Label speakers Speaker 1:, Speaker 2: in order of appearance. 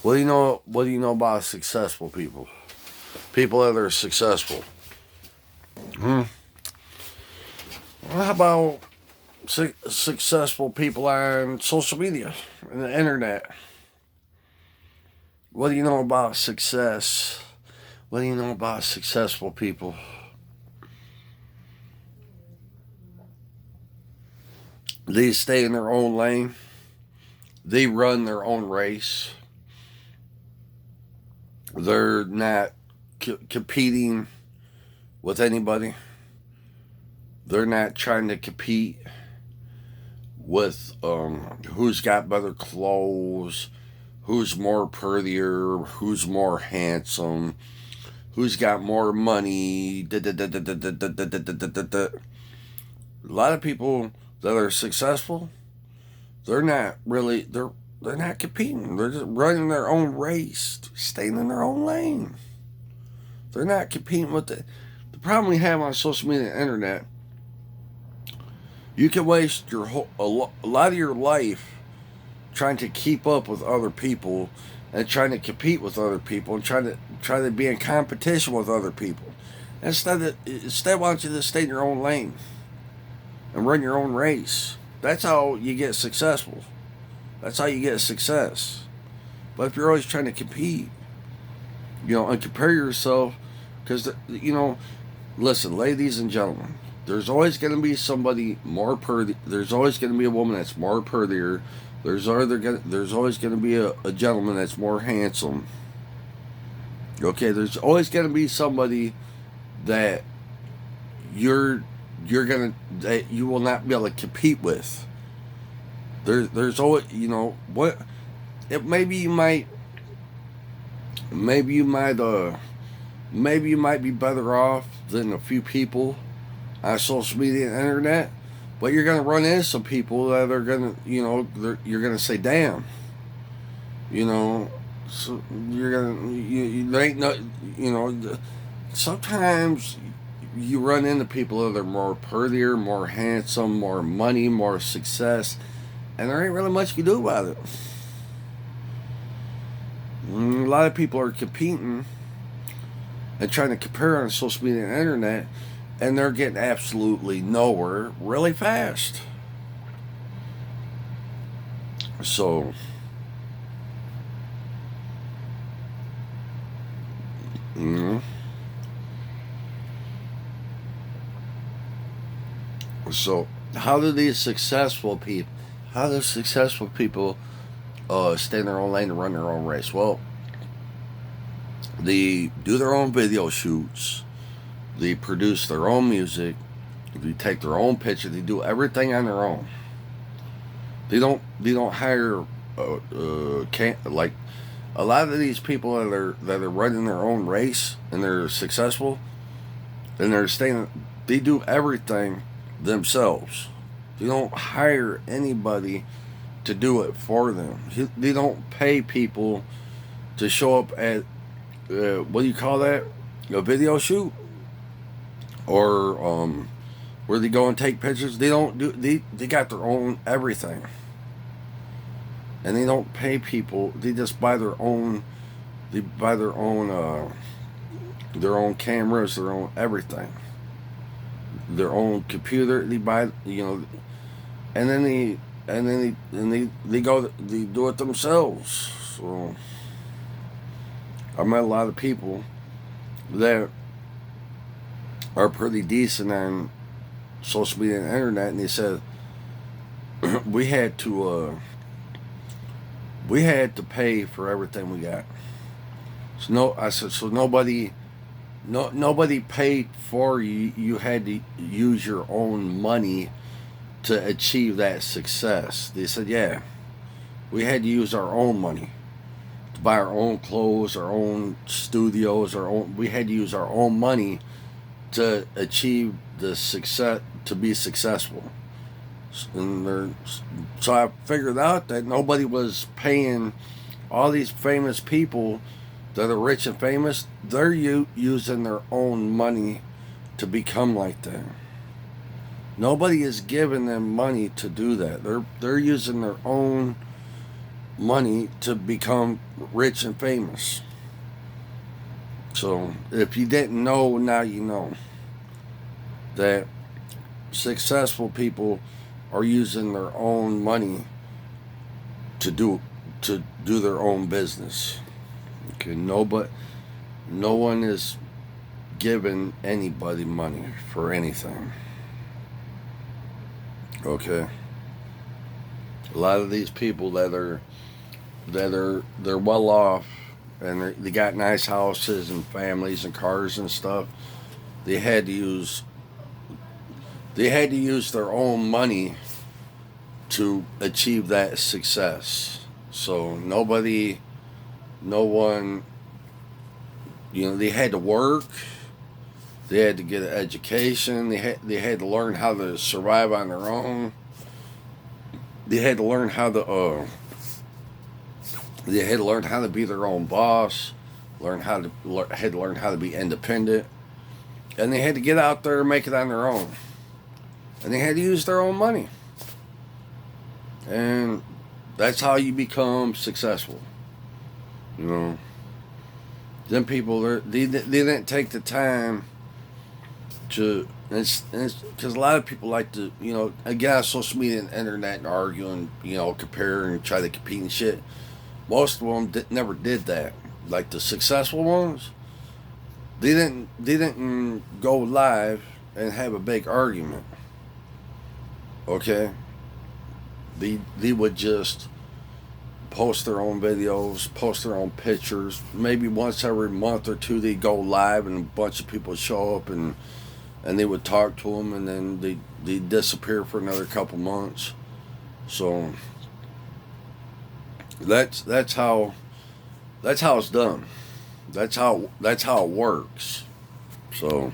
Speaker 1: What do you know? What do you know about successful people? People that are successful. Hmm. Well, how about successful people on social media and the internet? What do you know about success? What do you know about successful people? They stay in their own lane. They run their own race. They're not competing with anybody. They're not trying to compete with who's got better clothes, who's more prettier, who's more handsome, who's got more money. A lot of people that are successful, they're not really they're not competing. They're just running their own race, staying in their own lane. They're not competing with the problem we have on social media and internet. You can waste a lot of your life trying to keep up with other people and trying to compete with other people and try to be in competition with other people. Instead, why don't you just stay in your own lane and run your own race? That's how you get successful. That's how you get success. But if you're always trying to compete, and compare yourself, because listen, ladies and gentlemen, there's always going to be somebody more pretty. There's always going to be a woman that's more prettier. There's always going to be a gentleman that's more handsome. Okay, there's always going to be somebody that you're that you will not be able to compete with. There's always what it maybe you might maybe you might maybe you might be better off than a few people on social media and internet, but you're gonna run into some people that are gonna you're gonna say damn, so you're gonna there ain't no sometimes you run into people that are more prettier, more handsome, more money, more success, and there ain't really much you can do about it. A lot of people are competing and trying to compare on social media and internet, and they're getting absolutely nowhere really fast. So, mm, so how do these successful people? How do successful people stay in their own lane and run their own race? Well, they do their own video shoots. They produce their own music. They take their own picture. They do everything on their own. They don't hire like a lot of these people that are running their own race and they're successful and they're staying. They do everything themselves. They don't hire anybody to do it for them. They don't pay people to show up at what do you call that? A video shoot or where they go and take pictures. They don't do. They got their own everything, and they don't pay people. They just buy their own. They buy their own cameras, their own everything, their own computer. They buy and then they go they do it themselves. So I met a lot of people that are pretty decent on social media and internet, and they said we had to pay for everything we got. So no, I said so nobody paid for you. You had to use your own money to achieve that success. They said, yeah, we had to use our own money to buy our own clothes, our own studios, our own. We had to use our own money to achieve the success, to be successful. So I figured out that nobody was paying all these famous people that are rich and famous. They're using their own money to become like that. Nobody is giving them money to do that. They're using their own money to become rich and famous. So if you didn't know, now you know that successful people are using their own money to do their own business. Okay, no one is giving anybody money for anything. Okay, a lot of these people they're well off and they got nice houses and families and cars and stuff. They had to use they had to use their own money to achieve that success. So no one, they had to work. They had to get an education. They had to learn how to survive on their own. They had to learn how to they had to learn how to be their own boss. Had to learn how to be independent, and they had to get out there and make it on their own. And they had to use their own money. And that's how you become successful. You know, them people they didn't take the time to. It's because a lot of people like to, get on social media and internet and argue and compare and try to compete and shit. Most of them never did that. Like the successful ones, they didn't go live and have a big argument. Okay, they would just post their own videos, post their own pictures. Maybe once every month or two, they'd go live and a bunch of people would show up and they would talk to them, and then they'd disappear for another couple months. So that's how it's done. That's how it works. So